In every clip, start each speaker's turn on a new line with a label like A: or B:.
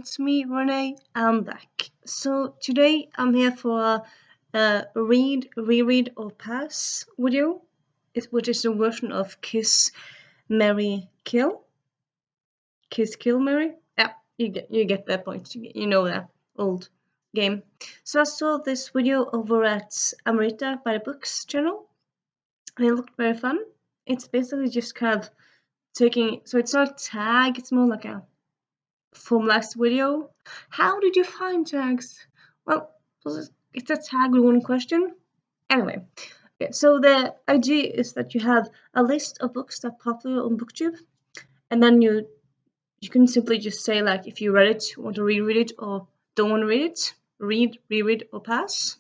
A: it's me, Renee. I'm back. So today I'm here for a read, reread, or pass video, which is a version of Kiss, Marry, Kill. Kiss, Kill, Marry. Yeah, you get that point. You know that old game. So I saw this video over at Amrita by the Books channel, and it looked very fun. It's basically just kind of taking. So it's not a tag. It's more like a formalized video. How did you find tags? Well, it's a tag with one question. Anyway, okay, so the idea is that you have a list of books that are popular on BookTube, and then you can simply just say like if you read it, want to reread it, or don't want to read it, read, reread, or pass.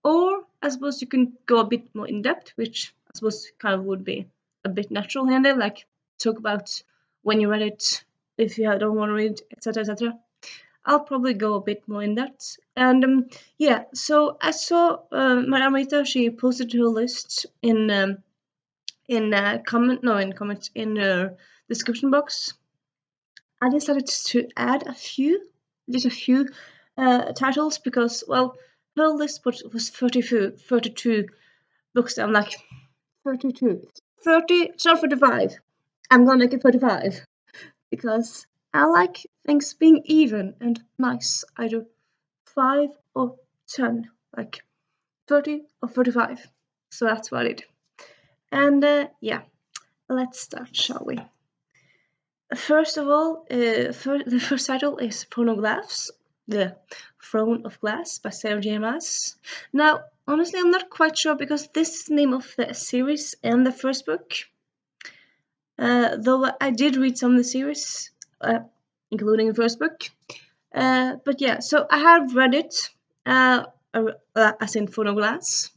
A: Or I suppose you can go a bit more in depth, which I suppose kind of would be a bit natural here and there, like talk about when you read it, if you don't want to read, etc., etc. I'll probably go a bit more in that. And yeah, so I saw my Amrita. She posted her list in the description box. I decided to add just a few titles because, well, her list was 32 books. I'm like 32, 30. It's not 35. I'm gonna make it 35 because I like things being even and nice, either 5 or 10, like 30 or 35. So that's what I did. And yeah, let's start, shall we? First of all, the first title is Throne of Glass, The Throne of Glass by Sarah J Maas. Now, honestly, I'm not quite sure because this is the name of the series and the first book. Though I did read some of the series, including the first book. But yeah, so I have read it, as in Throne of Glass.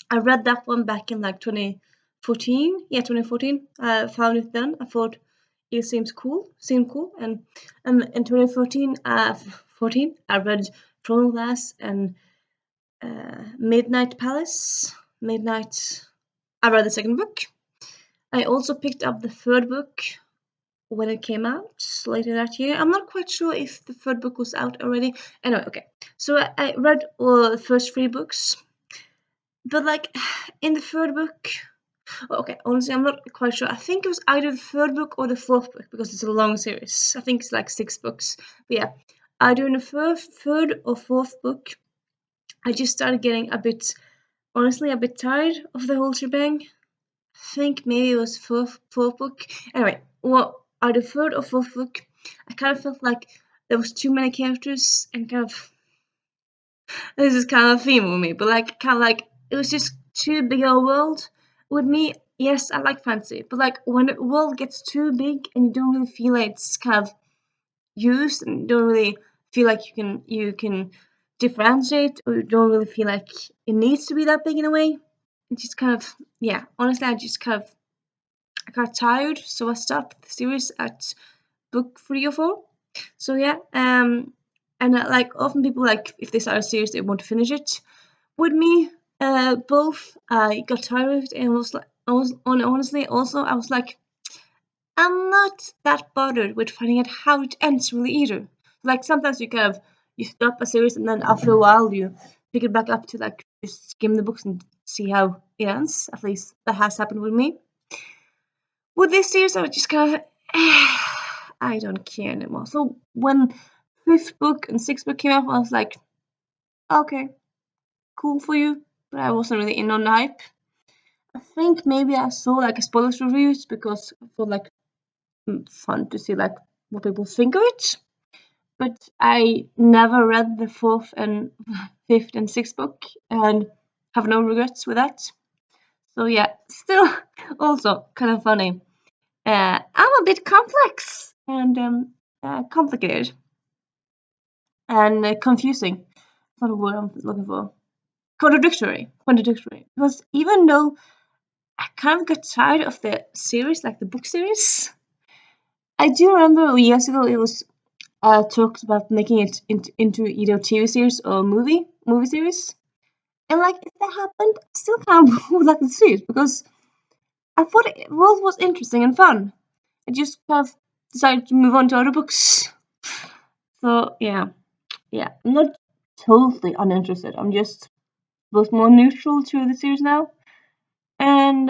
A: I read that one back in like 2014. Yeah, 2014. I found it then. I thought it seemed cool. And in 2014, I read Throne of Glass and Midnight Palace. I read the second book. I also picked up the third book when it came out later that year. I'm not quite sure if the third book was out already. Anyway, okay. So I read the first 3 books. But like in the third book, okay, honestly, I'm not quite sure. I think it was either the third book or the fourth book because it's a long series. I think it's like 6 books. But yeah, either in the third or fourth book, I just started getting honestly, a bit tired of the whole shebang. I think maybe it was fourth book. Anyway, well, either third or fourth book, I kind of felt like there was too many characters and kind of this is kind of a theme with me, but like kind of like it was just too big of a world with me. Yes, I like fantasy, but like when the world gets too big and you don't really feel like it's kind of used and you don't really feel like you can differentiate, or you don't really feel like it needs to be that big in a way. It's just kind of, yeah, honestly, I got tired, so I stopped the series at book 3 or 4. So yeah, and like often people, like if they start a series they want to finish it. With me, both I got tired of it and honestly also I was like, I'm not that bothered with finding out how it ends really either. Like sometimes you stop a series and then after a while you pick it back up to like just skim the books and see how it ends. At least that has happened with me. With this series, I was just kind of, I don't care anymore. So when 5th book and 6th book came out, I was like, okay, cool for you, but I wasn't really in on the hype. I think maybe I saw like a spoilers reviews because I thought like fun to see like what people think of it. But I never read the 4th and 5th and 6th book and have no regrets with that. So yeah, still also kind of funny. I'm a bit complex and complicated and confusing. That's not a word I'm looking for. Contradictory. Because even though I kind of got tired of the series, like the book series, I do remember years ago it was talked about making it into either a TV series or a movie series. And like if that happened, I still kind of would like to see it because I thought it was interesting and fun. I just kind of decided to move on to other books. So yeah, I'm not totally uninterested. I'm just both more neutral to the series now. And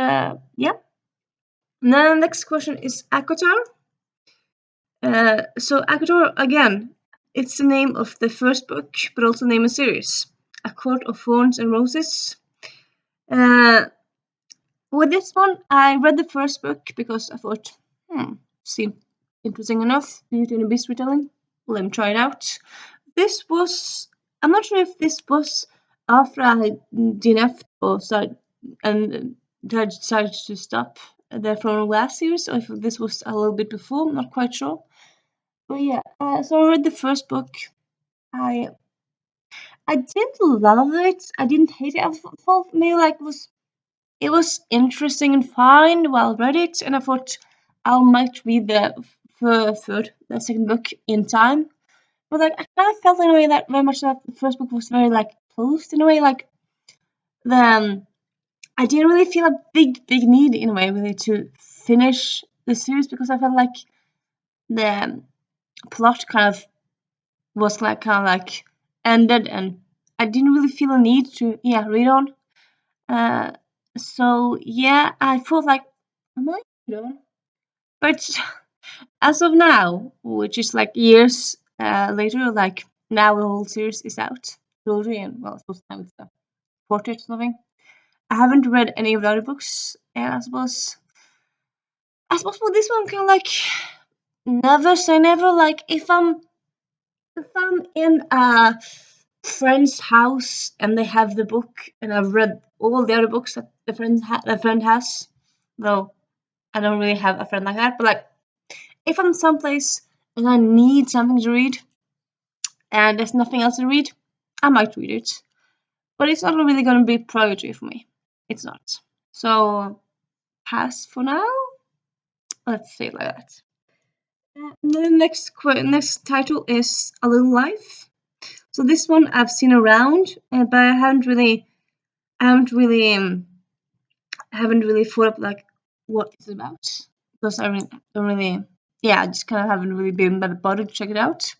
A: yeah. Now next question is Acotar. So Acotar again, it's the name of the first book, but also name a series. A Court of Thorns and Roses. With this one, I read the first book because I thought, seemed interesting enough. Beauty and the Beast retelling. Let me try it out. This was, I'm not sure if this was after I had DNF or started and decided to stop the From last series, or if this was a little bit before. I'm not quite sure. But yeah, so I read the first book. I didn't love it. I didn't hate it. I felt maybe like it was interesting and fine while I read it, and I thought I might read the second book in time. But like I kind of felt in a way that very much that the first book was very like closed in a way, like the I didn't really feel a big need in a way really to finish the series because I felt like the plot kind of was like ended, and I didn't really feel a need to read on. So yeah, I felt like I might read on, but as of now, which is like years later, like now the whole series is out, Trilogy, and well, I suppose now it's the quartet or something. I haven't read any of the other books, and I suppose for this one, kind of like never say never. Like if I'm in a friend's house and they have the book, and I've read all the other books that the friend has, though I don't really have a friend like that, but like if I'm someplace and I need something to read and there's nothing else to read, I might read it. But it's not really going to be priority for me. It's not. So, pass for now. Let's say it like that. The next title is A Little Life. So this one I've seen around, but I haven't really, haven't really thought up like what it's about because I don't really, I just kind of haven't really been bothered to check it out.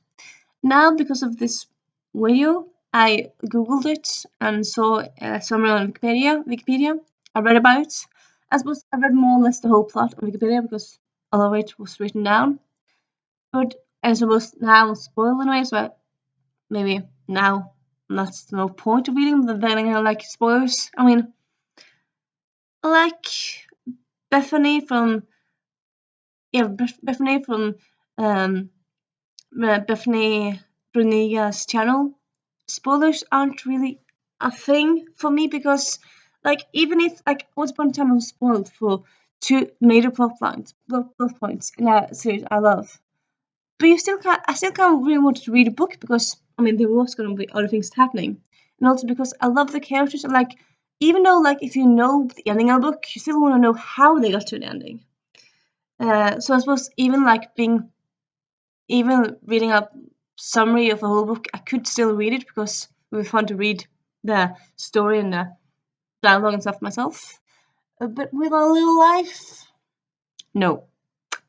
A: Now, because of this video, I googled it and saw a summary on Wikipedia. I read about it. I suppose I read more or less the whole plot on Wikipedia because all of it was written down. But I suppose now spoiled in a way, so maybe now that's no point of reading. But then I like spoilers. I mean, like Bethany from Bethany from Bethany Bruniga's channel. Spoilers aren't really a thing for me because, like, even if like once upon a time I was spoiled for two major plot points in a series I love, but I still can't really want to read a book because I mean there was going to be other things happening, and also because I love the characters and like even though like if you know the ending of a book, you still want to know how they got to the ending. So I suppose even reading a summary of a whole book, I could still read it because it would be fun to read the story and the dialogue and stuff myself. But with A Little Life, no,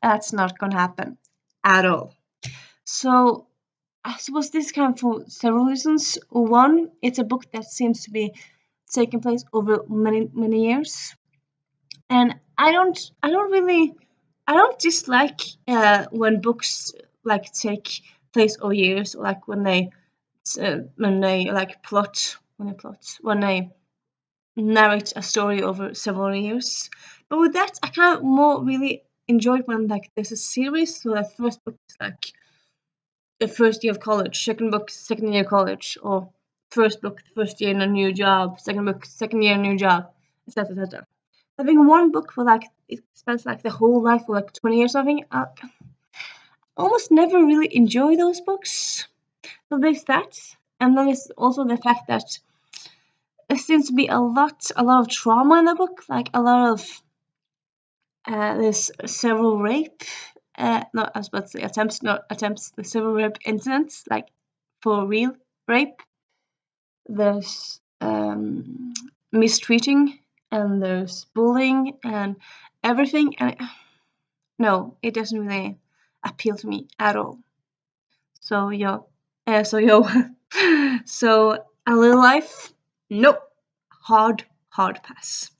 A: that's not gonna happen at all. So I suppose this can for several reasons. One, it's a book that seems to be taking place over many years, and I don't dislike when books like take place over years, or like when they like when they narrate a story over several years. But with that, I kind of more really enjoy when like there's a series. So the first book is like the first year of college, second book second year of college, or first book first year in a new job, second book second year in a new job, etc. etc. Having one book for like it spends like the whole life for like 20 years or something, I almost never really enjoy those books. So there's that, and then there's also the fact that there seems to be a lot of trauma in the book, like a lot of there's several rape, not I was about to say attempts, not attempts, the several rape incidents, like for real rape. There's mistreating, and there's bullying and everything, and no, it doesn't really appeal to me at all. So yo, so A Little Life, nope, hard pass.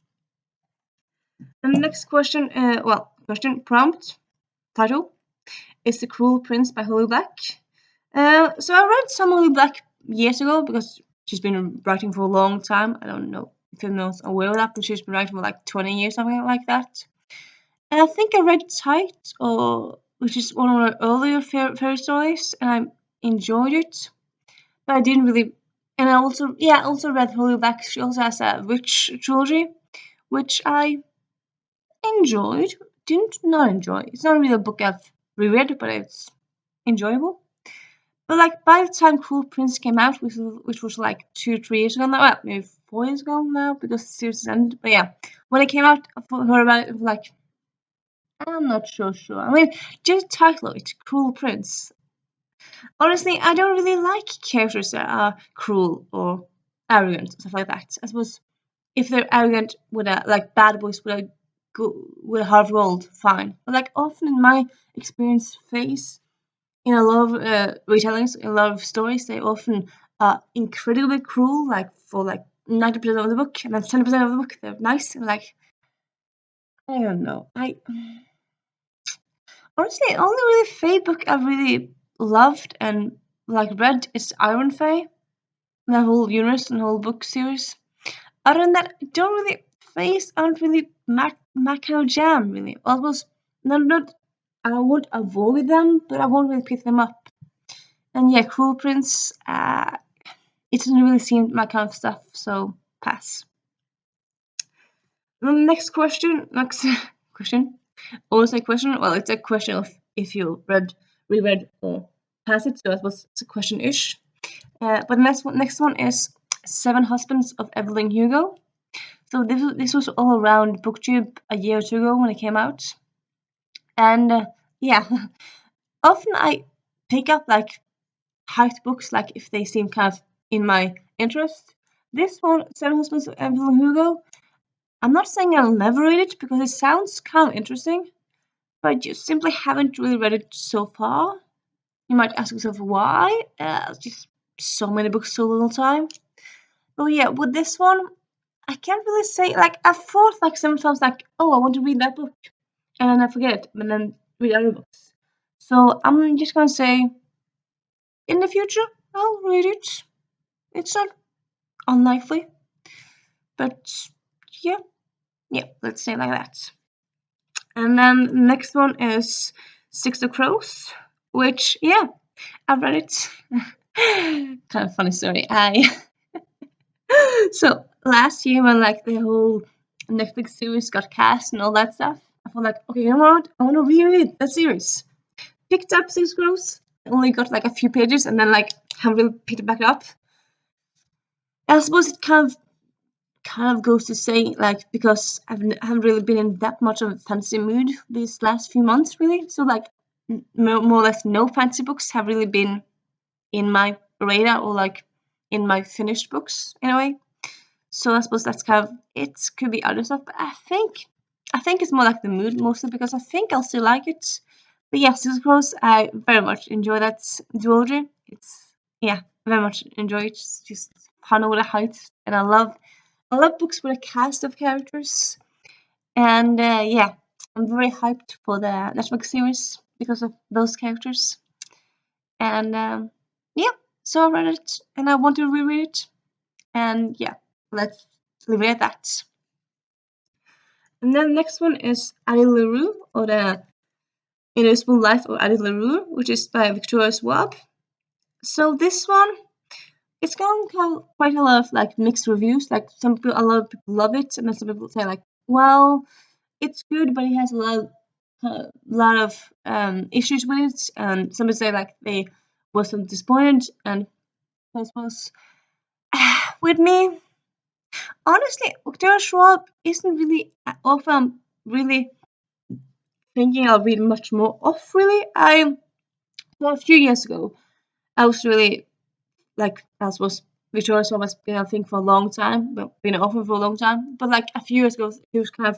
A: And the next question, question prompt title is The Cruel Prince by Holly Black. So I read some Holly Black years ago because she's been writing for a long time. I don't know if anyone's aware of that, but she's been writing for like 20 years, something like that. And I think I read Tight, which is one of her earlier fairy stories, and I enjoyed it. But I didn't really. And I also read Holly Black. She also has a Witch trilogy, which I enjoyed. Didn't not enjoy. It's not really a book I've reread, but it's enjoyable. But like by the time Cruel Prince came out, which was like 2-3 years ago now, well, maybe 4 years ago now because the series ended. But yeah, when it came out, I heard about it like I'm not sure. I mean, just title it, Cruel Prince. Honestly, I don't really like characters that are cruel or arrogant, stuff like that. I suppose if they're arrogant with a like bad boys with a hard world, fine. But like often in my experience, in a lot of retellings, in a lot of stories, they often are incredibly cruel, like for like 90% of the book, and then 10% of the book they're nice and like I don't know. Honestly, the only really Fae book I've really loved and like read is Iron Fae, the whole universe and whole book series. Other than that, I don't really Faes aren't really my kind of jam really. Almost not I won't avoid them, but I won't really pick them up. And yeah, Cruel Prince, it doesn't really seem my kind of stuff, so pass. Next question. Also a question. Well, it's a question of if you reread or pass it. So I suppose it's a question-ish. But the next one is Seven Husbands of Evelyn Hugo. So this was all around BookTube a year or two ago when it came out. And yeah, often I pick up like hyped books, like if they seem kind of in my interest. This one, Seven Husbands of Evelyn Hugo, I'm not saying I'll never read it because it sounds kind of interesting, but I just simply haven't really read it so far. You might ask yourself why? Just so many books, so little time. But yeah, with this one, I can't really say. Like I thought, like sometimes, like oh, I want to read that book, and then I forget it, and then read other books. So I'm just gonna say, in the future, I'll read it. It's not unlikely, but yeah, let's say like that. And then the next one is Six of Crows, which I've read it. Kind of funny story. So last year when like the whole Netflix series got cast and all that stuff, I felt like, okay, you know what? I want to reread that series. Picked up Six Crows, only got like a few pages, and then like haven't really picked it back up. I suppose it kind of goes to say like because I haven't really been in that much of a fantasy mood these last few months, really. So like more or less no fantasy books have really been in my radar or like in my finished books in a way. So I suppose that's kind of it. Could be other stuff, but I think it's more like the mood mostly because I think I'll still like it. But yeah, Six Crows, I very much enjoy that duology. It's very much enjoy it. It's just fun over the heights, and I love books with a cast of characters. And I'm very hyped for the Netflix series because of those characters. And so I read it, and I want to reread it. And let's leave it at that. And then the next one is Addie LaRue, or the Invisible Life of Addie LaRue, which is by Victoria Schwab. So this one, it's gotten quite a lot of like mixed reviews. Like a lot of people love it, and then some people say like, well, it's good, but it has a lot of issues with it. And some people say like they wasn't disappointed, and I suppose with me, honestly, Victoria Schwab isn't really often really thinking I'll read much more of. Really, a few years ago, I was really like I was Victoria Schwab has been a thing for a long time, but been an author for a long time. But like a few years ago, she was kind of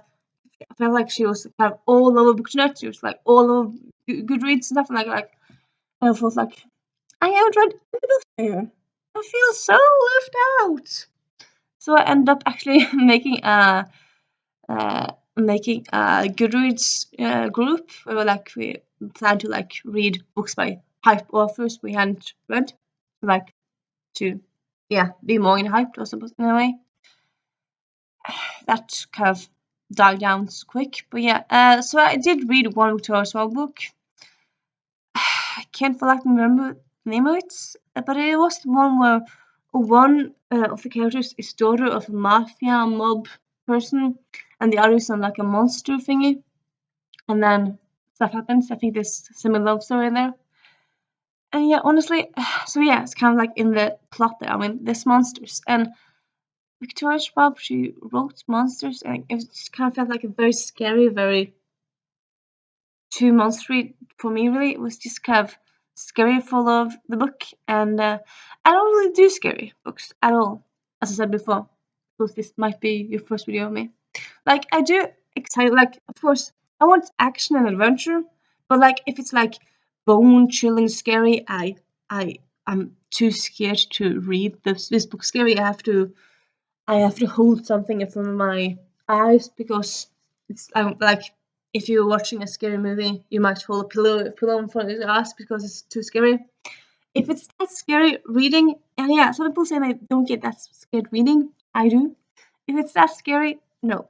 A: I felt like she was kind of all over BookNet. She was like all over Goodreads and stuff. And like I was like I haven't read any of there. I feel so left out. So I ended up actually making a Goodreads group where we plan to read books by hype authors we hadn't read, to be more in hype or something in a way. That kind of died down quick, but so I did read one Victoria Swell book. I can't for like remember the name of it, but it was the one where one of the characters is daughter of a mafia mob person, and the other is on a monster thingy, and then stuff happens. I think there's a similar love story in there. And honestly, it's kind of in the plot there. I mean, there's monsters, and Victoria Schwab, she wrote monsters, and it just kind of felt like a very scary, very too monstery for me, really. It was just kind of scary full of the book, and I don't really do scary books at all, as I said before. So this might be your first video of me. I do excited, of course, I want action and adventure, but if it's bone-chilling scary, I'm too scared to read this book scary. I have to hold something in front of my eyes because it's if you're watching a scary movie, you might hold a pillow in front of your eyes because it's too scary. If it's that scary reading, and some people say they don't get that scared reading. I do. If it's that scary, no,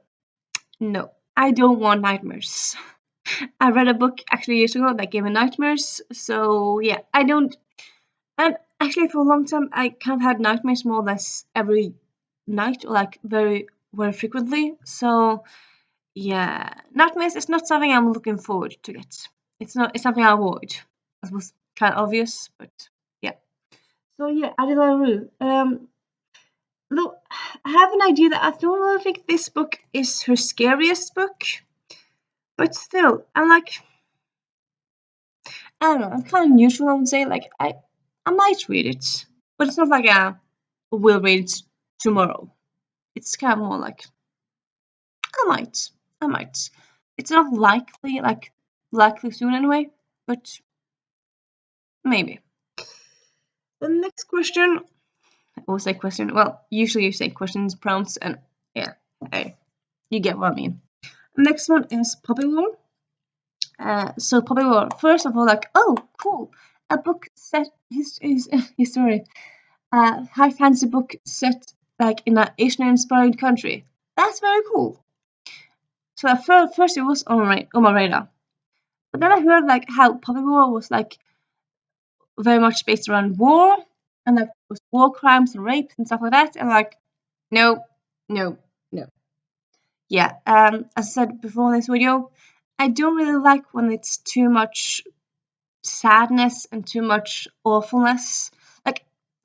A: I don't want nightmares. I read a book actually years ago that gave me nightmares, so I don't. And actually, for a long time, I kind of had nightmares more or less every night, or very, very frequently. So nightmares is not something I'm looking forward to get. It's something I avoid. That was kind of obvious, but yeah. So Addie LaRue. Look, I have an idea that I don't really think this book is her scariest book, but still, I don't know. I'm kind of neutral. I would say I might read it, but it's not I will read it tomorrow. It's kind of more I might. It's not likely soon anyway, but maybe. The next question, I always say question. Well, usually you say questions, prompts, and you get what I mean. The next one is Poppy Lore. So Poppy Lore, first of all, oh, cool, a book set history, high fantasy book set in an Asian-inspired country. That's very cool. So at first it was on my radar, but then I heard how Poppy Lore was very much based around war, and was war crimes and rapes and stuff like that, and no. As I said before in this video, I don't really like when it's too much sadness and too much awfulness.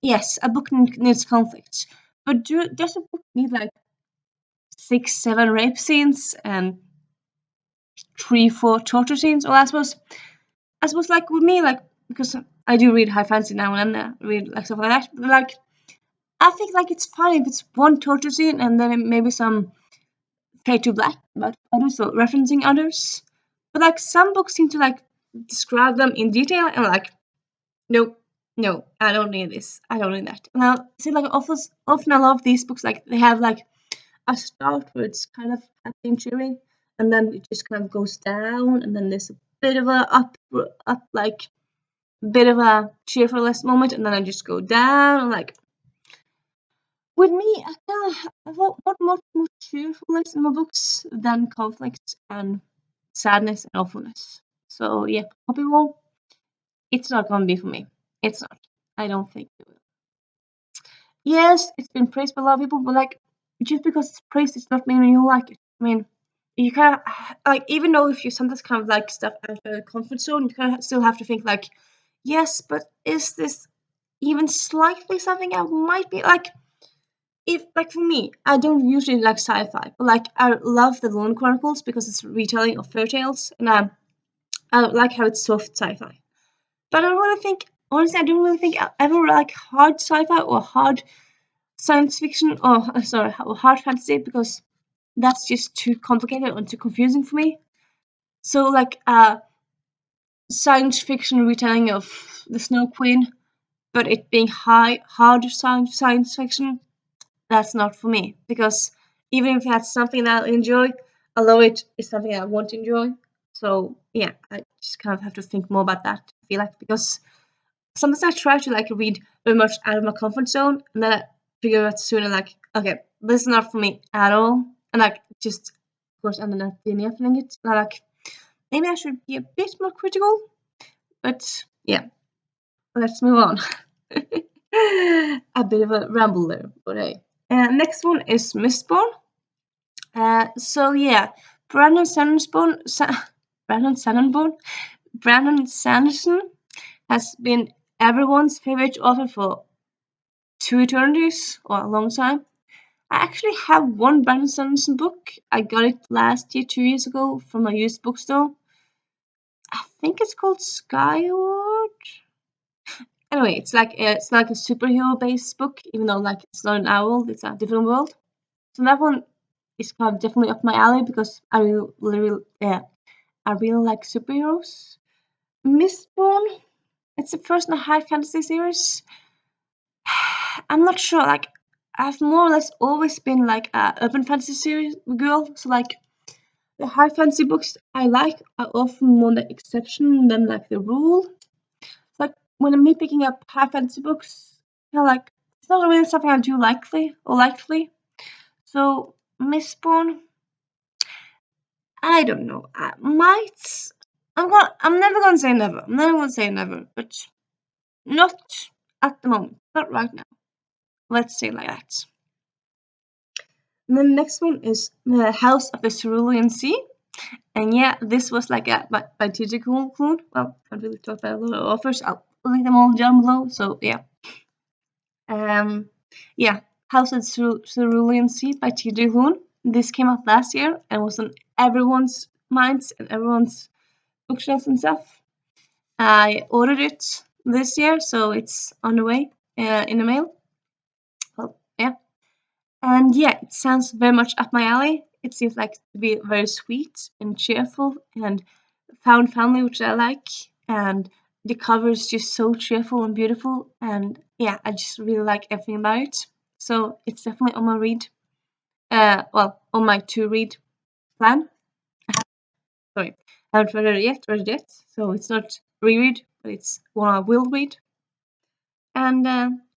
A: Yes, a book needs conflict, but does a book need 6-7 rape scenes and 3-4 torture scenes? Or I suppose with me, because I do read high fantasy now and then, read stuff like that, but I think it's fine if it's one torture scene and then maybe some fade to black about others or referencing others. But some books seem to describe them in detail, and no, I don't need this. I don't need that. And I see often I love these books they have a start where it's kind of happy and cheery, and then it just kind of goes down, and then there's a bit of a up bit of a cheerfulness moment, and then I just go down. With me, I kind of want much more cheerfulness in my books than conflict and sadness and awfulness. So Poppy Lore, it's not gonna be for me. It's not. I don't think it will. Yes, it's been praised by a lot of people, but just because it's praised, it's not meaning you like it. I mean, you kind of even though if you sometimes kind of stuff out of the comfort zone, you kind of still have to think yes, but is this even slightly something I might be if for me, I don't usually like sci-fi, but I love the Lone Chronicles because it's retelling of fairy tales, and I like how it's soft sci-fi. But I don't really think, honestly, I don't really think I ever like hard sci-fi or hard science fiction or hard fantasy, because that's just too complicated and too confusing for me. So science fiction retelling of the Snow Queen, but it being hard science fiction, that's not for me. Because even if that's something that I'll enjoy, although it is something I won't enjoy. So yeah, I just kind of have to think more about that. I feel like, because sometimes I try to like read very much out of my comfort zone, and then I figure out sooner like, okay, this is not for me at all, and like just of course I'm not feeling it. And I like, maybe I should be a bit more critical, but yeah, let's move on. A bit of a ramble there, but hey. Next one is Mistborn. So yeah, Brandon Sanderson, Brandon Sanderson has been everyone's favorite author for two eternities, or a long time. I actually have one Brandon Sanderson book. I got it last year, 2 years ago, from a used bookstore. I think it's called Skyward. Anyway, it's like a superhero based book, even though like it's not an owl, it's a different world. So that one is kind of definitely up my alley because I really like superheroes. Mistborn, it's the first in a high fantasy series. I'm not sure. Like, I've more or less always been like a urban fantasy series girl. So like the high fantasy books I like are often more the exception than like the rule. Like when I'm me picking up high fantasy books, like it's not really something I do likely. So Mistborn, I don't know. I might. I'm never gonna say never. I'm never gonna say never, but not at the moment. Not right now. Let's say like that. And then the next one is the House of the Cerulean Sea. And yeah, this was like by T.J Klune. Well, I can't really talk about a lot of authors. I'll link them all down below. So yeah. Yeah, House of the Cerulean Sea by T.J Klune. This came out last year and was on everyone's minds and everyone's bookshelves and stuff. I ordered it this year, so it's on the way in the mail. Well, yeah. And yeah, it sounds very much up my alley. It seems like to be very sweet and cheerful and found family, which I like. And the cover is just so cheerful and beautiful. And yeah, I just really like everything about it. So it's definitely on my read. On my to read plan. Sorry, I haven't read it yet. So it's not reread, but it's one I will read. And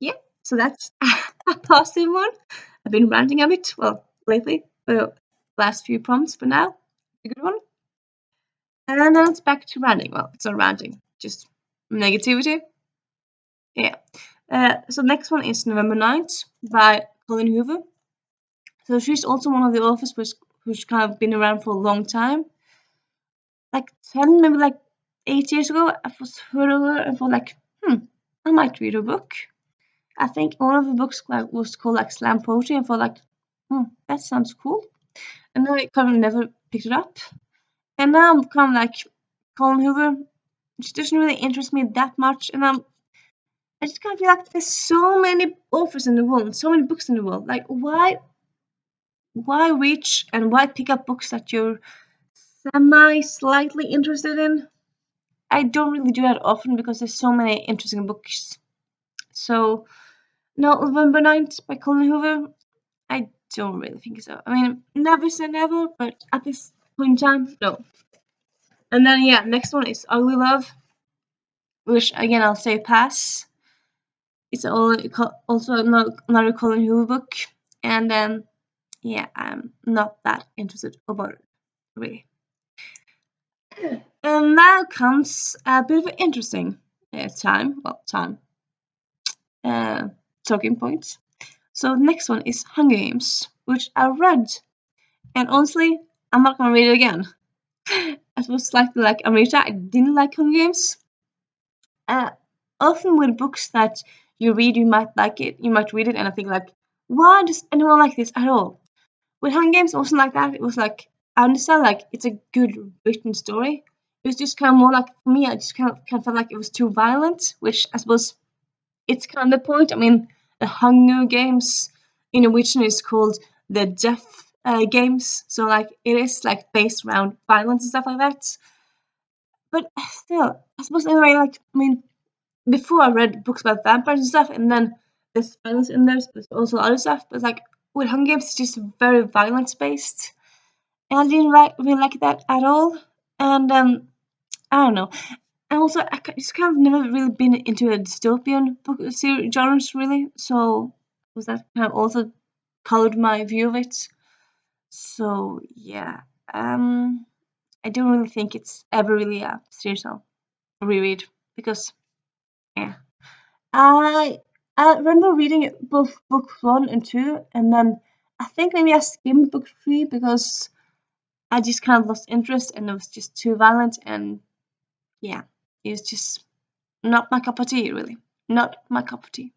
A: yeah, so that's a positive one. I've been ranting a bit, well, lately, last few prompts, but now, a good one. And then it's back to ranting. Well, it's not ranting, just negativity. Yeah. So next one is November 9th by Colleen Hoover. So she's also one of the authors who's kind of been around for a long time. Like 10, maybe like 8 years ago, I first heard of her and thought like, I might read her book. I think one of the books was called like Slam Poetry, and thought like, that sounds cool. And then I kind of never picked it up. And now I'm kind of like, Colleen Hoover, she doesn't really interest me that much. And I just kind of feel like there's so many authors in the world, so many books in the world. Like, why reach and why pick up books that you're slightly interested in? I don't really do that often because there's so many interesting books. So, no, November 9th by Colleen Hoover, I don't really think so. I mean, never say never, but at this point in time, no. And then, yeah, next one is Ugly Love, which, again, I'll say pass. It's also another Colleen Hoover book. And then, yeah, I'm not that interested about it, really. And now comes a bit of an interesting talking points. So the next one is Hunger Games, which I read. And honestly, I'm not gonna read it again. It was slightly like Amrita. I didn't like Hunger Games. Often with books that you read, you might like it. You might read it and I think like, why does anyone like this at all? With Hunger Games, it wasn't like that. It was like, I understand like it's a good written story. It was just kind of more like, for me, I just kind of felt like it was too violent, which I suppose it's kind of the point. I mean, the Hunger Games in Norwegian is called the Death Games, so like it is like based around violence and stuff like that. But still, I suppose anyway, like I mean, before I read books about vampires and stuff, and then there's violence in there, but there's also other stuff. But like with Hunger Games, it's just very violence based, and I didn't really like that at all. And I don't know. And also, just kind of never really been into a dystopian book series genres really, so was that kind of also colored my view of it. So yeah, I don't really think it's ever really a series I'll reread because yeah, I I remember reading both book 1 and 2, and then I think maybe I skimmed book 3 because I just kind of lost interest and it was just too violent, and yeah, it was just not my cup of tea really, not my cup of tea.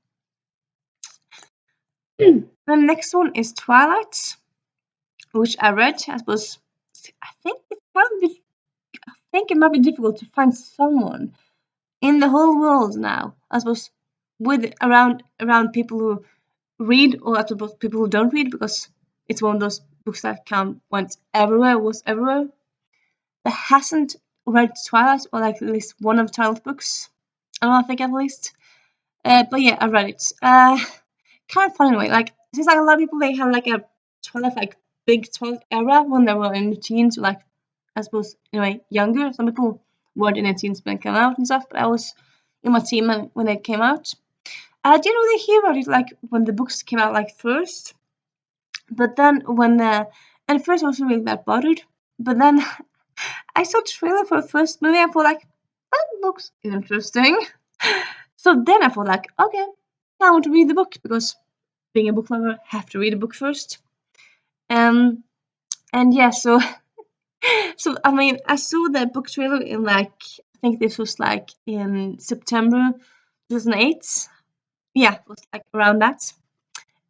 A: The next one is Twilight, which I read. I suppose I think it's probably I think it might be difficult to find someone in the whole world now, I suppose, with around people who read, or I suppose people who don't read, because it's one of those books that went everywhere, was everywhere, that hasn't read Twilight, or like at least one of Twilight's books. I don't think at least. But yeah, I read it. Kind of fun anyway. Like it seems like a lot of people, they have like a Twilight, like big Twilight era when they were in the teens, like I suppose in a way younger. Some people weren't in their teens when it came out and stuff, but I was in my team when it came out. I didn't really hear about it like when the books came out like first, but then when and at first I wasn't really that bothered, but then I saw the trailer for the first movie. I thought like that looks interesting. So then I thought like, okay, now I want to read the book because being a book lover, have to read a book first. And yeah, so so I mean, I saw the book trailer in like I think this was like in September 2008. Yeah, it was like around that.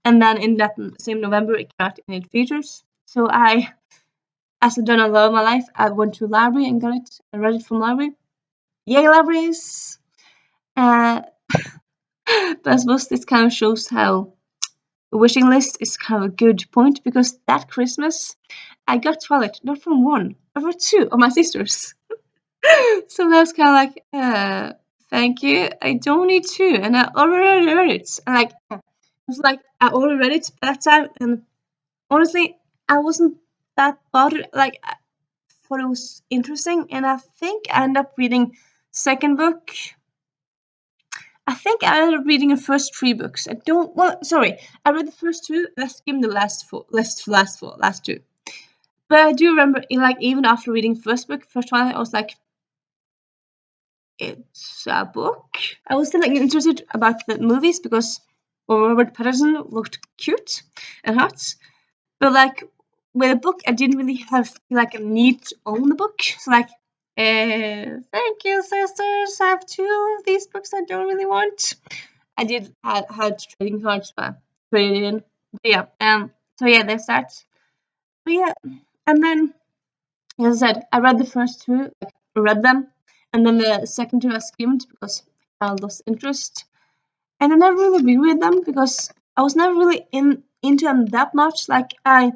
A: And then in that same November, it came out in theaters. So I, as I've done a lot of my life, I went to the library and got it. I read it from the library. Yay, libraries! Uh, but I suppose this kind of shows how a wishing list is kind of a good point, because that Christmas I got Twilight not from one, but from two of my sisters. So that's kind of like, thank you. I don't need two, and I already read it. And like, it was like I already read it that time, and honestly, I wasn't that bothered. Like, I thought it was interesting, and I think I ended up reading second book. I think I ended up reading the first 3 books. I don't. Well, sorry, I read the first 2. I skimmed the last 2. But I do remember, like, even after reading first book, first one, I was like, it's a book. I was still like interested about the movies because Robert Pattinson looked cute and hot. But like with a book, I didn't really have like a need to own the book. So like, thank you, sisters. I have 2 of these books I don't really want. I did had trading cards, but traded in. But yeah, so yeah, there's that. But yeah, and then as I said, I read the first 2, like, read them, and then the second 2 I skimmed because I lost interest, and I never really reread them because I was never really into them that much. Like I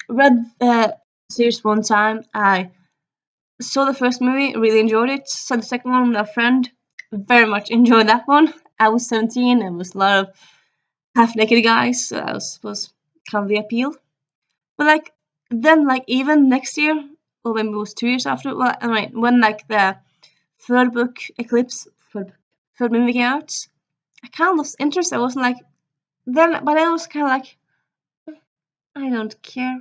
A: read the series one time, I saw the first movie, really enjoyed it. Saw the second one with a friend, very much enjoyed that one. I was 17, and it was a lot of half-naked guys, so that was kind of the appeal. But like then, like even next year, or maybe it was 2 years after. Well, anyway, when like the third book, third movie came out, I kind of lost interest. I wasn't like then, but I was kind of like, I don't care.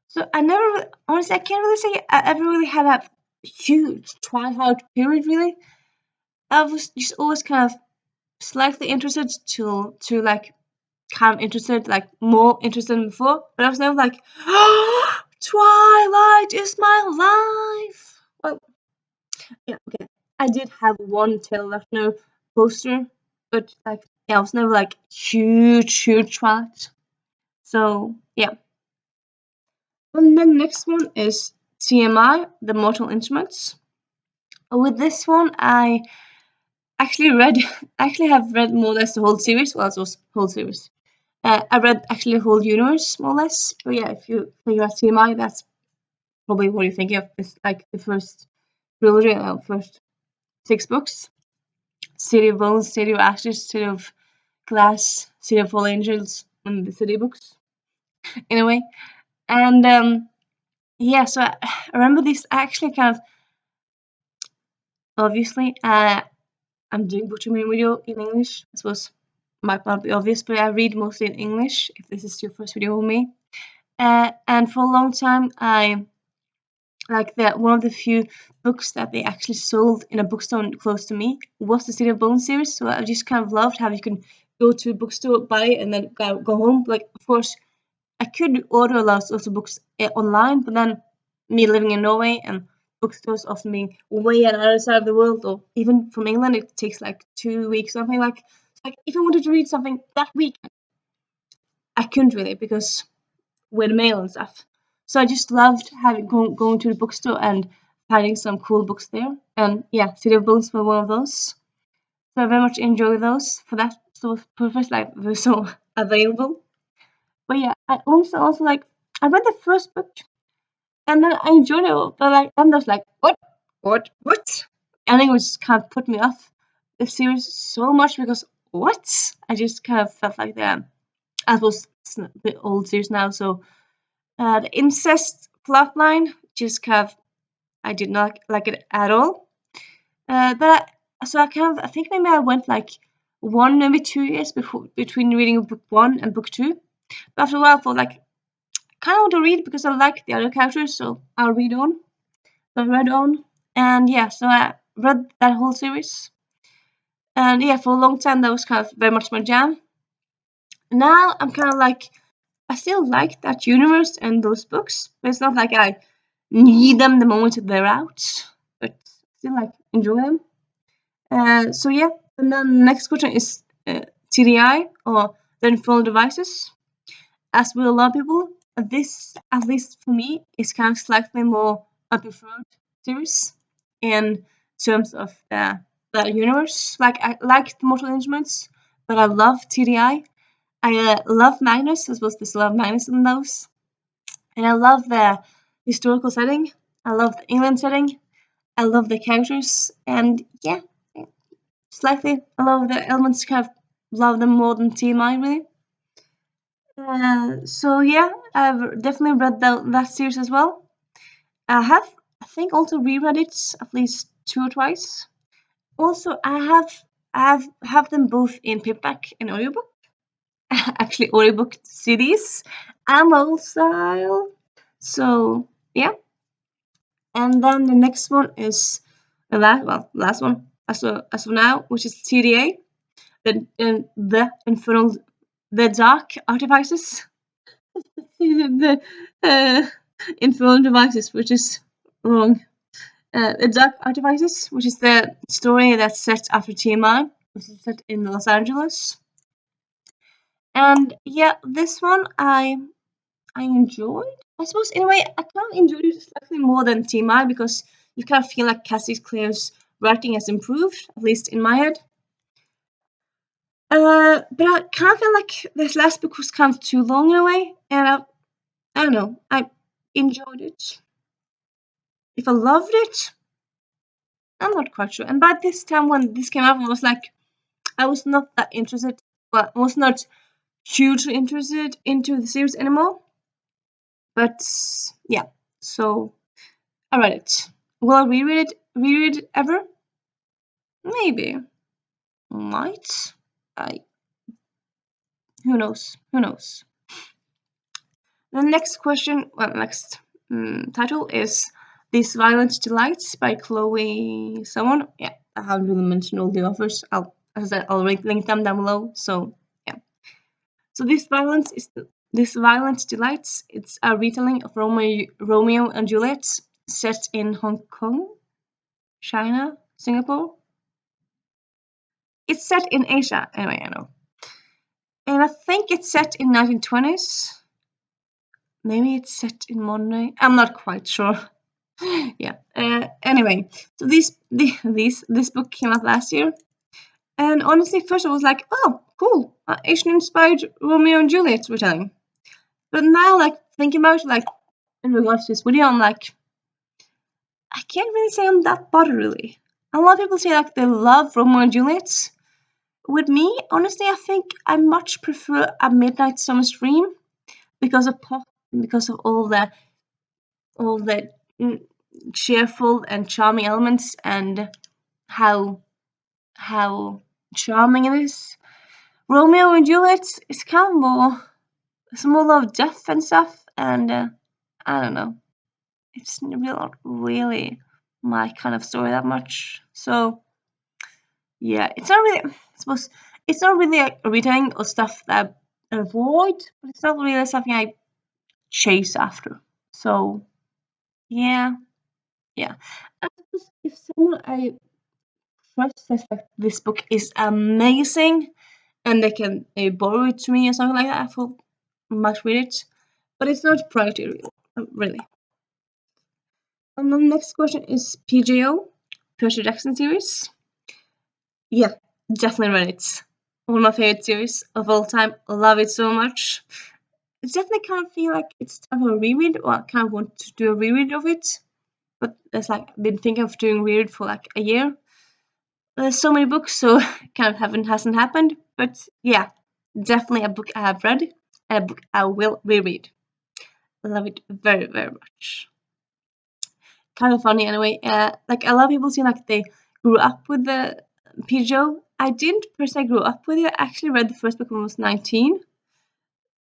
A: So I never, honestly, I can't really say I ever really had a huge Twilight period. Really, I was just always kind of slightly interested to like kind of interested, like more interested than before. But I was never like, oh, Twilight is my life. Well, yeah, okay. I did have one Taylor Lautner poster, but like, yeah, I was never like huge Twilight. So yeah. And then next one is TMI, The Mortal Instruments. With this one, I actually read, actually have read more or less the whole series. Well, it was whole series. I read actually the whole universe more or less. But yeah, if you think about TMI, that's probably what you think of. It's like the first trilogy, first 6 books. City of Bones, City of Ashes, City of Glass, City of Fallen Angels, and the City books. In a way. And yeah, so I remember this actually kind of, obviously, I'm doing book reading video in English. I suppose might not be obvious, but I read mostly in English if this is your first video with me. And for a long time, I like that one of the few books that they actually sold in a bookstore close to me was the City of Bones series. So I just kind of loved how you can go to a bookstore, buy it, and then go home. Like, of course, I could order lots of books online, but then me living in Norway and bookstores often being way on the other side of the world, or even from England, it takes like 2 weeks, something like if I wanted to read something that week, I couldn't really because with mail and stuff. So I just loved having going to the bookstore and finding some cool books there. And yeah, City of Bones were one of those. So I very much enjoy those for that sort of purpose, like they're so available. But yeah, I also like I read the first book and then I enjoyed it, but like then there's like what? And it was kind of put me off the series so much because what? I just kind of felt like that. I was the old series now, so the incest plotline just kind of I did not like it at all. So I think maybe I went like 1 maybe 2 years between reading book 1 and book 2. But after a while, I thought like kind of want to read because I like the other characters, so I'll read on. So I read on, and yeah, so I read that whole series. And yeah, for a long time that was kind of very much my jam. Now I'm kind of like I still like that universe and those books, but it's not like I need them the moment they're out, but still like enjoy them. So yeah, and then the next question is TDI or the Infernal Devices. As with a lot of people, this, at least for me, is kind of slightly more a preferred series in terms of the universe. Like I like the Mortal Instruments, but I love TDI. I love Magnus, as well as there's a lot of Magnus in those. And I love the historical setting. I love the England setting. I love the characters. And yeah, slightly I love the elements, kind of love them more than TMI, really. So yeah, I've definitely read that series as well. I have, I think, also reread it at least 2 or twice. Also, I have them both in paperback and audiobook. Actually, audiobook CDs and mobile style. So yeah, and then the next one is the last one as of now, which is TDA, the infernal, the dark artifices. The infernal devices, which is wrong. The dark artifices, which is the story that's set after TMI, which is set in Los Angeles. And yeah, this one I enjoyed. I suppose in a way I kind of enjoyed it slightly more than TMI because you kind of feel like Cassandra Clare's writing has improved, at least in my head. But I kind of feel like this last book was kind of too long in a way, and I don't know, I enjoyed it. If I loved it, I'm not quite sure. And by this time when this came out, I was like, I was not that interested, well, I was not hugely interested into the series anymore. But yeah, so I read it. Will I reread it ever? Maybe. Might. I. Who knows? Who knows? The next question, next title is "These Violent Delights" by Chloe someone. Yeah, I haven't really mentioned all the authors. As I said, I'll link them down below. So yeah. So this violent delights. It's a retelling of Romeo and Juliet set in Hong Kong, China, Singapore. It's set in Asia. Anyway, I know. And I think it's set in 1920s. Maybe it's set in modern day. I'm not quite sure. Yeah. Anyway, so this book came out last year, and honestly, first I was like, oh, cool, Asian-inspired Romeo and Juliet retelling. But now, like thinking about it, like in regards to this video, I'm like, I can't really say I'm that bothered. Really, a lot of people say like they love Romeo and Juliet. With me, honestly, I think I much prefer A Midnight Summer's Dream because of pop, because of all the cheerful and charming elements and how charming it is. Romeo and Juliet is kind of it's more of death and stuff, and I don't know. It's not really my kind of story that much. So yeah, it's not really. I suppose it's not really a retelling of stuff that I avoid, but it's not really something I chase after. So yeah, yeah. I suppose if someone I trust says like this book is amazing and they can borrow it to me or something like that, I feel might read it, but it's not priority really. And the next question is PJO, Percy Jackson series. Yeah, definitely read it. One of my favorite series of all time. Love it so much. It's definitely kind of feel like it's time for a reread, or I kind of want to do a reread of it. But it's like I've been thinking of doing reread for like a year. There's so many books, so kind of hasn't happened. But yeah, definitely a book I have read and a book I will reread. I love it very, very much. Kind of funny anyway. Like a lot of people seem like they grew up with the PJO. I didn't per se grow up with it. I actually read the first book when I was 19.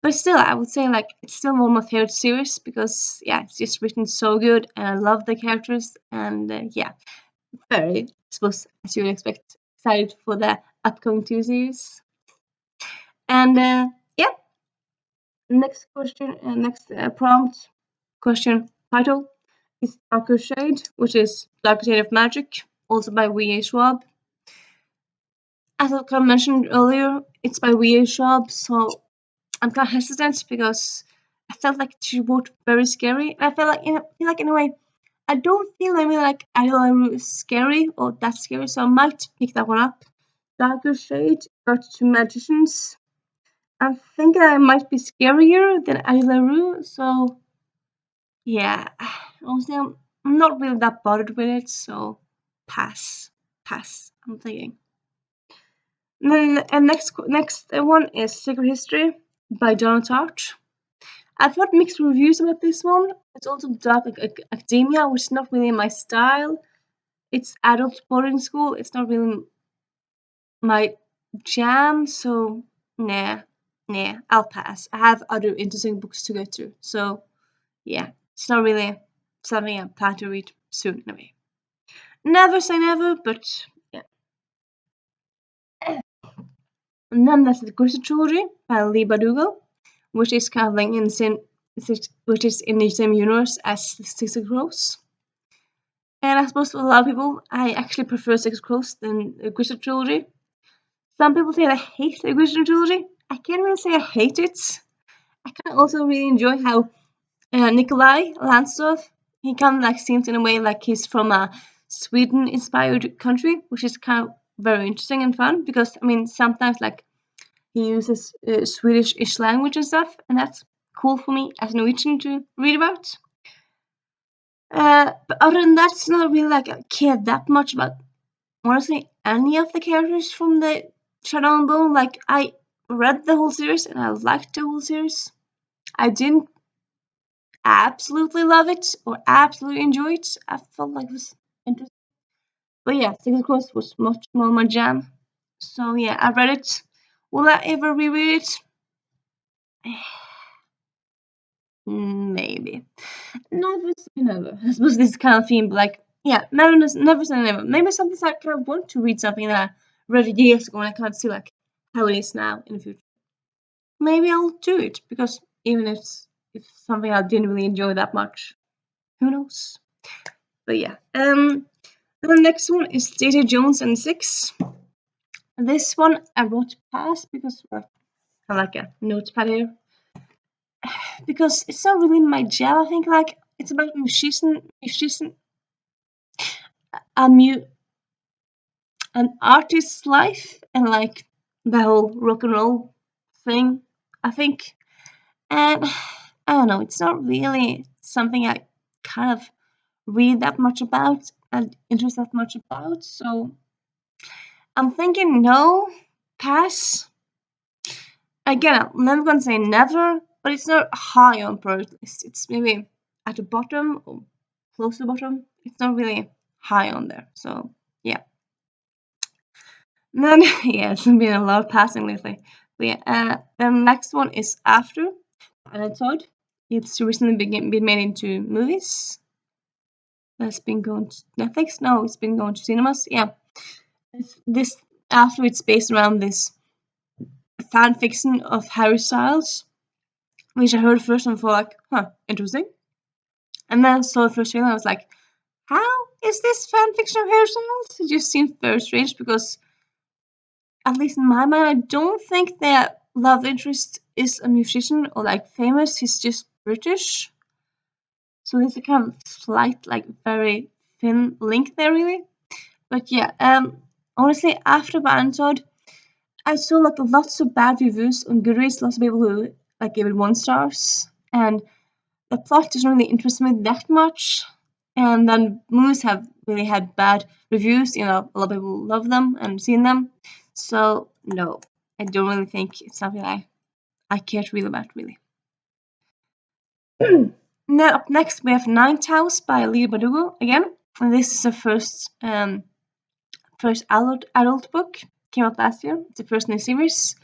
A: But still, I would say like it's still one of my favorite series because yeah, it's just written so good and I love the characters and yeah, very, I suppose, as you would expect, excited for the upcoming two series. And yeah, next question, next prompt question title is Darker Shade, which is Darker Shade of Magic, also by V.A. Schwab. As I kind of mentioned earlier, it's by V.A. Schwab, so I'm kind of hesitant because I felt like she wrote very scary. And I feel like in a way, I don't feel really like Adela is scary or that scary, so I might pick that one up. Darker Shade, got two magicians. I'm thinking I might be scarier than Adela Rue, so yeah. Honestly, I'm not really that bothered with it, so pass. Pass, I'm thinking. And next one is Secret History by Donna Tart. I've heard mixed reviews about this one. It's also dark like academia, which is not really my style. It's adult boarding school. It's not really my jam, so nah, I'll pass. I have other interesting books to get to, so yeah, it's not really something I plan to read soon anyway. Never say never, but yeah. And then there's the Grisha Trilogy by Leigh Bardugo, which is kind of like in the same, which is in the same universe as the Six of Crows. And I suppose for a lot of people, I actually prefer Six of Crows than the Grisha Trilogy. Some people say I hate the Grisha Trilogy. I can't really say I hate it. I kind of also really enjoy how Nikolai Landstorff, he kind of like seems in a way like he's from a Sweden-inspired country, which is kind of very interesting and fun because I mean sometimes like he uses Swedish-ish language and stuff, and that's cool for me as a Norwegian to read about. But other than that, it's not really like I care that much about honestly any of the characters from the Shadow and Bone. Like I read the whole series and I liked the whole series. I didn't absolutely love it or absolutely enjoy it. I felt like it was interesting. But yeah, Secret Cross was much more my jam. So yeah, I read it. Will I ever reread it? Maybe. Never say never. I suppose this kind of theme, like, yeah, never say never. Maybe something I kind of want to read something that I read years ago and I can't see like how it is now in the future. Maybe I'll do it because even if it's something I didn't really enjoy that much, who knows? But yeah. The next one is J.J. Jones and Six. This one I wrote past because well, I like a notepad here. Because it's not really my jam. I think like it's about musician, a an artist's life and like the whole rock and roll thing. I think, and I don't know. It's not really something I kind of read that much about. interest that much about. So I'm thinking no, pass. Again, I'm never gonna say never, but it's not high on priority list. It's maybe at the bottom or close to the bottom. It's not really high on there. So yeah. And then yeah, it's been a lot of passing lately. But yeah, then the next one is After, and Todd. It's recently been made into movies. It's been going to Netflix. No, it's been going to cinemas. Yeah, this After, it's based around this fan fiction of Harry Styles, which I heard first and thought like, huh, interesting. And then I saw the first trailer, and I was like, how is this fan fiction of Harry Styles? It just seemed very strange because, at least in my mind, I don't think their love interest is a musician or like famous. He's just British. So there's a kind of slight, like very thin link there, really. But yeah, honestly, after Todd, I saw like lots of bad reviews on Goodreads, lots of people who like gave it 1 stars, and the plot doesn't really interest me that much. And then movies have really had bad reviews. You know, a lot of people love them and seen them. So no, I don't really think it's something I care to read about, really. Now up next we have Ninth House by Leigh Bardugo again. And this is the first adult book. Came out last year. It's the first in the series.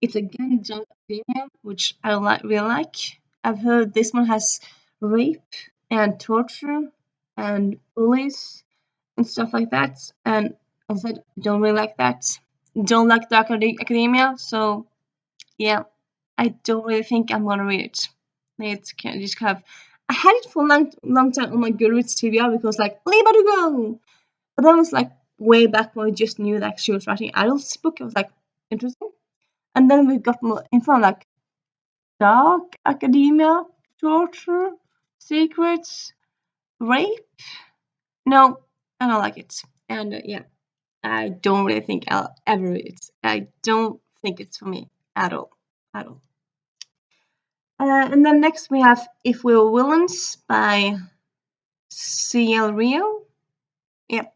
A: It's again John Academia, which I really like. I've heard this one has rape and torture and bullies and stuff like that. And I said, I don't really like that. Don't like Dark Academia, so yeah, I don't really think I'm gonna read it. It's just kind of. I had it for a long time on my Goodreads TBR because like Leigh Bardugo, but then it was like way back when I just knew like she was writing adults book. I was like interesting, and then we got more info on like dark academia, torture, secrets, rape. No, I don't like it, and yeah, I don't really think I'll ever read it. I don't think it's for me at all, at all. And then next we have If We Were Villains by C.L. Rio. Yeah.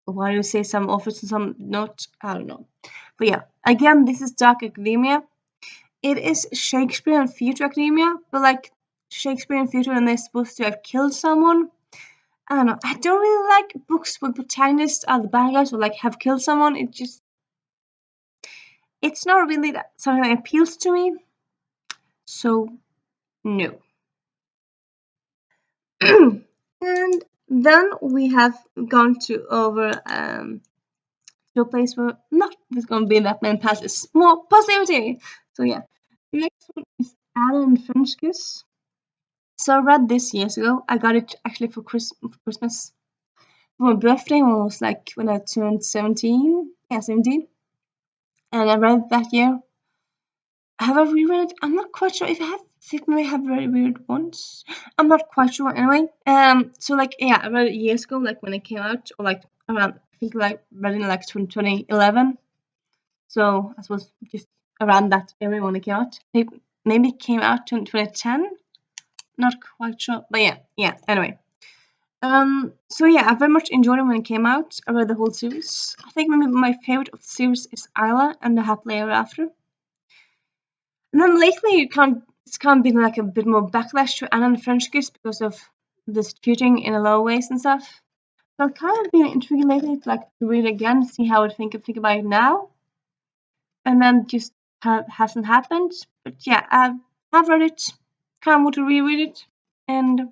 A: Why do you say some authors and some not? I don't know. But yeah, again, this is Dark Academia. It is Shakespeare and Future Academia, but like Shakespeare and Future and they're supposed to have killed someone. I don't know. I don't really like books where protagonists are the bad guys or like have killed someone. It's not really something that appeals to me. So, no. And then we have gone to over to a place where not there's gonna be that many passes, more positivity. So yeah, the next one is Alan French Kiss. So I read this years ago. I got it actually for Christmas. For my birthday was like when I turned 17. Yeah, 17. And I read it that year. Have I reread it? I'm not quite sure if I have. It may have very weird ones. I'm not quite sure anyway. So like yeah, I read it years ago, like when it came out, or like around I think like read it in like 2011. So I suppose just around that area when it came out. Maybe it came out in 2010. Not quite sure, but yeah. Anyway, so yeah, I very much enjoyed it when it came out. I read the whole series. I think maybe my favorite of the series is Isla and the Happily Ever After. And then lately, it's kind of been like a bit more backlash to Anna and the French Kiss because of this cheating in a lot of ways and stuff. So I've kind of been intrigued lately to like to read it again, see how I think about it now, and then just hasn't happened. But yeah, I've read it, kind of want to reread it, and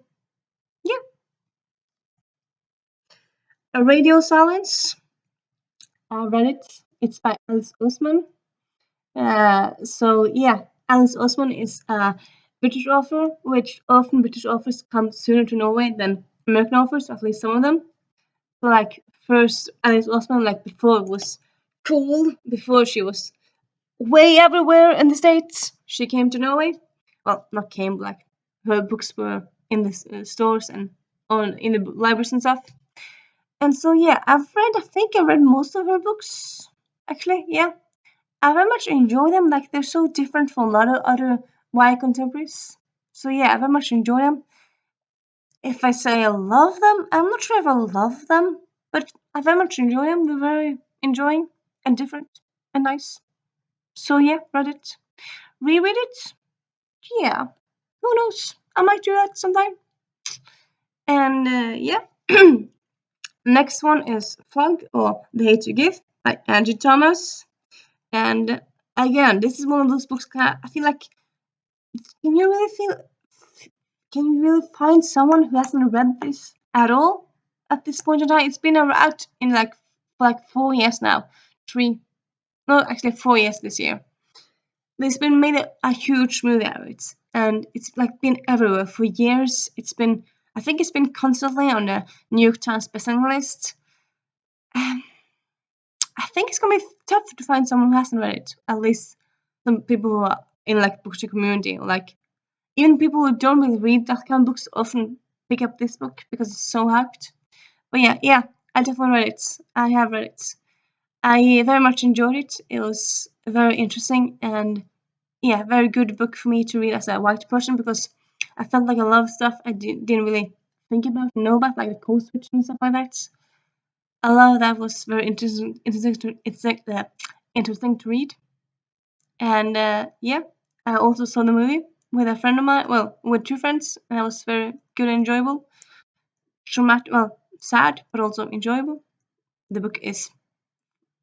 A: yeah, A Radio Silence. I read it. It's by Alice Oseman. So yeah, Alice Oseman is a British author, which often British authors come sooner to Norway than American authors, at least some of them. So like first Alice Oseman, like before it was cool, before she was way everywhere in the States, she came to Norway. Well, not came, but like her books were in the stores and in the libraries and stuff. And so yeah, I think I read most of her books. Actually, yeah. I very much enjoy them. Like they're so different from a lot of other YA contemporaries. So yeah, I very much enjoy them. if I say I love them, I'm not sure if I love them, but I very much enjoy them. They're very enjoying and different and nice. So yeah, read it. Reread it? Yeah. Who knows? I might do that sometime. And yeah. Next one is Fog or The Hate You Give by Angie Thomas. And again, this is one of those books that I feel like can you really find someone who hasn't read this at all at this point in time? It's been out in for 4 years now. 4 years this year. There's been made a huge movie out of it, and it's been everywhere for years. I think it's been constantly on the New York Times bestselling list. I think it's gonna be tough to find someone who hasn't read it. At least some people who are in booktube community, or even people who don't really read that kind of books often pick up this book because it's so hyped. But yeah, I definitely read it. I have read it. I very much enjoyed it. It was very interesting and yeah, very good book for me to read as a white person because I felt like a lot of stuff I didn't really think about, know about, like the code switch and stuff like that. A lot of that was very interesting to read. And yeah, I also saw the movie with a friend of mine, well, with 2 friends, and it was very good and enjoyable. Traumatic, well, sad, but also enjoyable. The book is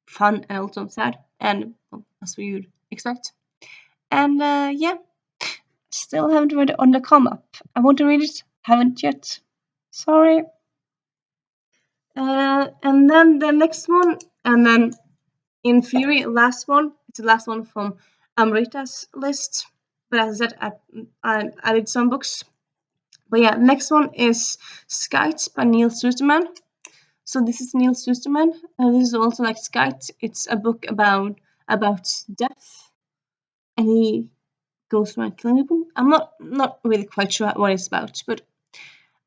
A: fun and also sad, and well, as we would expect. And yeah, still haven't read it on the come up. I want to read it, haven't yet. Sorry. And then the next one, and then in theory, last one. It's the last one from Amrita's list. But as I said, I added some books. But yeah, next one is Skite by Neil Susterman. So this is Neil Susterman. This is also like Skite. It's a book about death, and he goes around killing people. I'm not really quite sure what it's about, but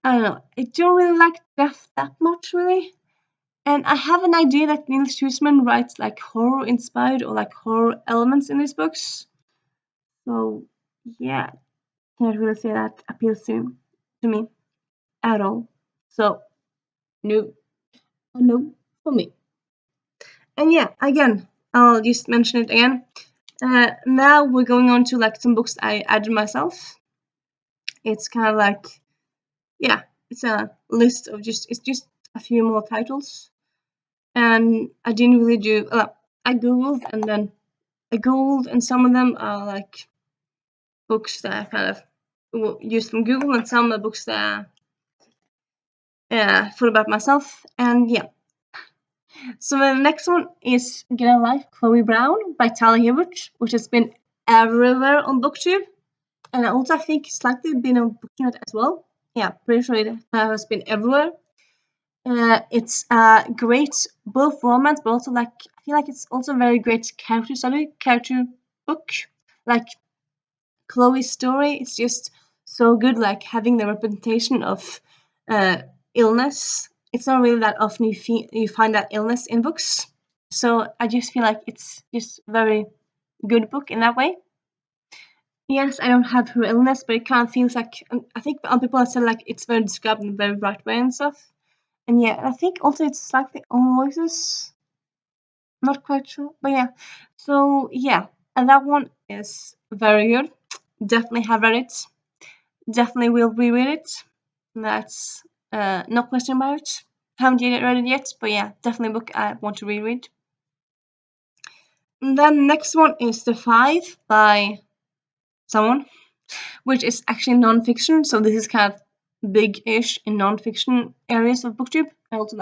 A: I don't know. I don't really like death that much, really. And I have an idea that Neil Susterman writes horror inspired or horror elements in his books. So yeah, can't really say that appeals to me at all. So no, no for me. And yeah, again, I'll just mention it again. Now we're going on to some books I added myself. It's kind of yeah, it's a list of just a few more titles. And I didn't really do. I googled and some of them are books that I kind of used from Google, and some are books that I thought about myself. And yeah. So the next one is Get a Life, Chloe Brown by Taylor Jenkins, which has been everywhere on BookTube. And also I think slightly been on BookTube as well. Yeah, pretty sure it has been everywhere. It's a great both romance, but also I feel like it's also a very great character book. Chloe's story is just so good, having the representation of illness. It's not really that often you find that illness in books. So I just feel like it's just very good book in that way. Yes, I don't have her illness, but it kind of feels I think other people have said it's very described in a very right way and stuff. And yeah, I think also it's slightly own voices. Not quite sure, but yeah. So yeah, and that one is very good. Definitely have read it. Definitely will reread it. That's no question about it. Haven't yet read it yet, but yeah, definitely a book I want to reread. And then next one is The Five by someone, which is actually non-fiction. So this is kind of big-ish in non-fiction areas of BookTube. I also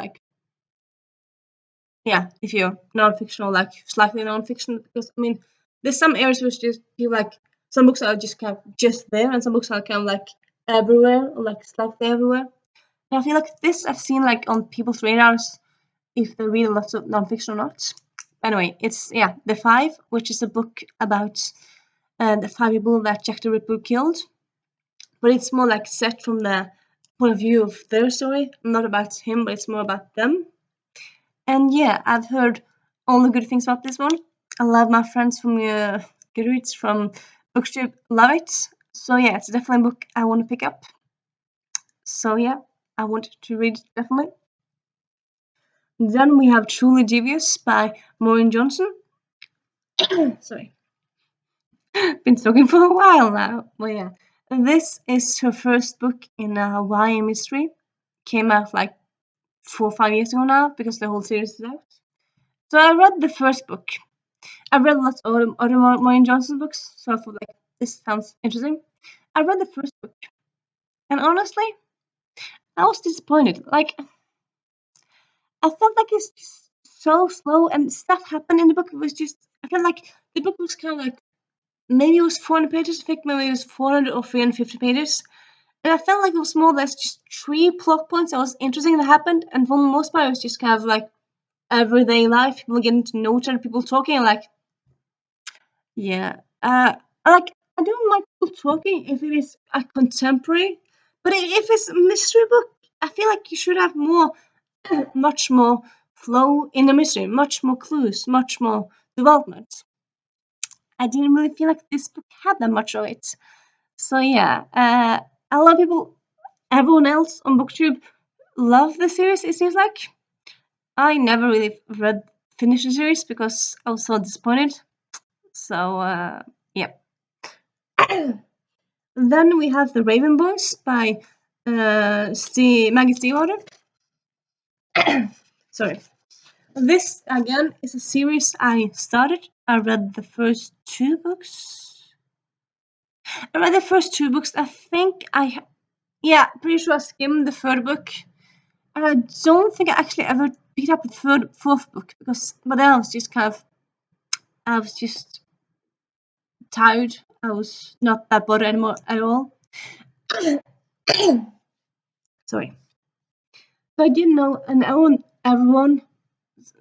A: if you're non-fiction or slightly non-fiction, because I mean, there's some areas which just feel some books are just kind of just there, and some books are kind of everywhere or slightly everywhere. And I feel this I've seen on people's radars if they read lots of non-fiction or not. Anyway, it's The Five, which is a book about the 5 people that Jack the Ripper killed, but it's more set from the point of view of their story, not about him, but it's more about them. And yeah, I've heard all the good things about this one. I love my friends from Goodreads, from BookTube, love it. So yeah, it's definitely a book I want to pick up. So yeah, I wanted to read it definitely. Then we have Truly Devious by Maureen Johnson. Sorry. Been talking for a while now. Well, yeah. This is her first book in a YA mystery. Came out like 4 or 5 years ago now because the whole series is out. So I read the first book. I read lots of other Maureen Johnson books, so I thought like this sounds interesting. I read the first book, and honestly, I was disappointed. Like I felt like it's just so slow, and stuff happened in the book. It was just I felt like the book was kind of like maybe it was 400 pages. I think maybe it was 400 or 350 pages. And I felt like it was more or less just 3 plot points that was interesting that happened, and for the most part, it was just kind of like everyday life, people getting to know each other, people talking, and like, yeah. Like, I don't like people talking if it is a contemporary, but if it's a mystery book, I feel like you should have more, much more flow in the mystery, much more clues, much more development. I didn't really feel like this book had that much of it. So yeah, a lot of people, everyone else on BookTube love the series, it seems like. I never really finished the series because I was so disappointed. So, yeah. Then we have The Raven Boys by Maggie Stiefvater. Sorry. This, again, is a series I started. I read the first 2 books. I think pretty sure I skimmed the 3rd book. And I don't think I actually ever picked up the 4th book because, but then I was just tired. I was not that bothered anymore at all. Sorry. So I didn't know, and everyone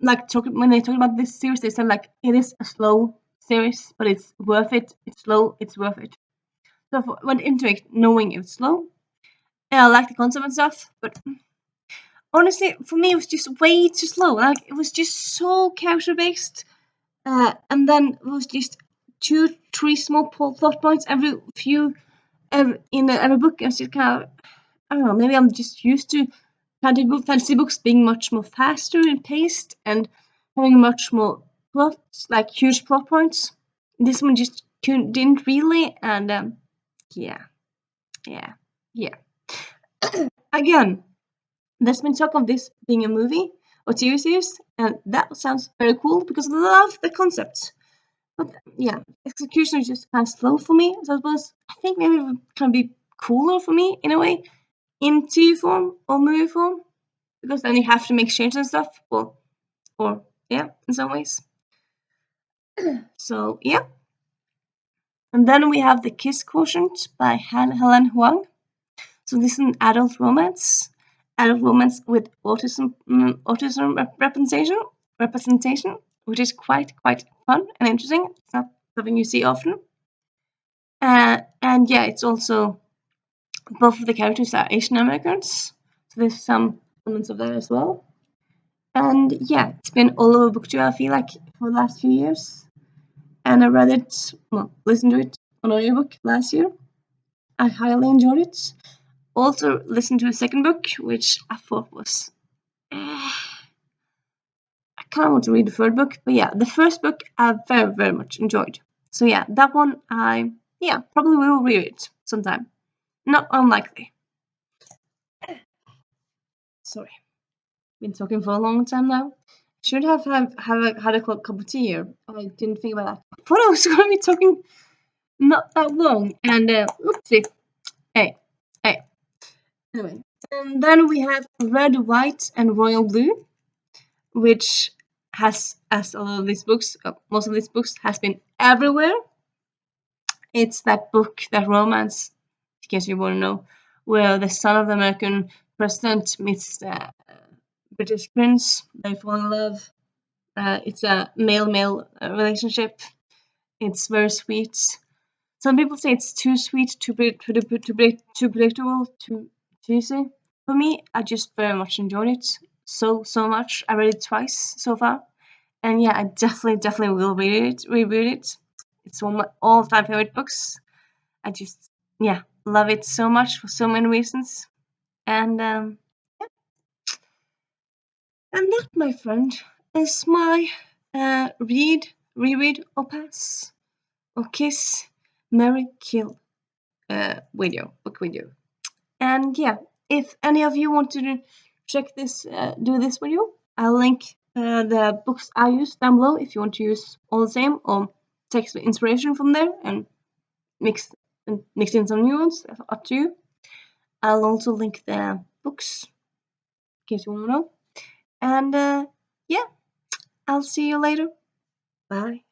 A: like when they talk about this series, they said like it is a slow series, but it's worth it. It's slow, it's worth it. So I went into it knowing it was slow, and I like the concept and stuff, but honestly, for me, it was just way too slow. Like it was just so character based, and then it was just 2, 3 small plot points every in every book. And it's just kind of, I don't know. Maybe I'm just used to fantasy books being much more faster and paced and having much more plots, like huge plot points. This one just didn't really, and yeah. Again, there's been talk of this being a movie or TV series, and that sounds very cool because I love the concept. But yeah, execution is just kind of slow for me. So I think maybe it would kind of be cooler for me in a way in TV form or movie form because then you have to make changes and stuff. Or yeah, in some ways. So yeah. And then we have The Kiss Quotient by Helen Huang. So this is an adult romance with autism representation, which is quite fun and interesting. It's not something you see often. And yeah, it's also both of the characters are Asian Americans, so there's some elements of that as well. And yeah, it's been all over BookTube, I feel like, for the last few years. And I read it, listened to it on audiobook last year. I highly enjoyed it. Also listened to a second book, which I thought was... I kind of want to read the 3rd book, but yeah, the first book I very, very much enjoyed. So yeah, that one I probably will read it sometime. Not unlikely. Sorry, been talking for a long time now. Should have had a cup of tea here. I didn't think about that. I thought I was going to be talking not that long, and oopsie. Hey. Anyway, and then we have Red, White, and Royal Blue, which has, as a lot of these books, most of these books, has been everywhere. It's that book, that romance, in case you want to know, where the son of the American president meets the British prince. They fall in love. It's a male-male relationship. It's very sweet. Some people say it's too sweet, too predictable, too cheesy. For me, I just very much enjoyed it so much. I read it twice so far, and yeah, I definitely will reread it. It's one of my all-time favorite books. I just love it so much for so many reasons, And yeah. And that, my friend, is my reread or pass or kiss, marry, kill book video. And yeah, if any of you want to check this, do this video, I'll link the books I use down below if you want to use all the same or take some inspiration from there and mix in some new ones. That's up to you. I'll also link the books in case you want to know. And yeah, I'll see you later. Bye.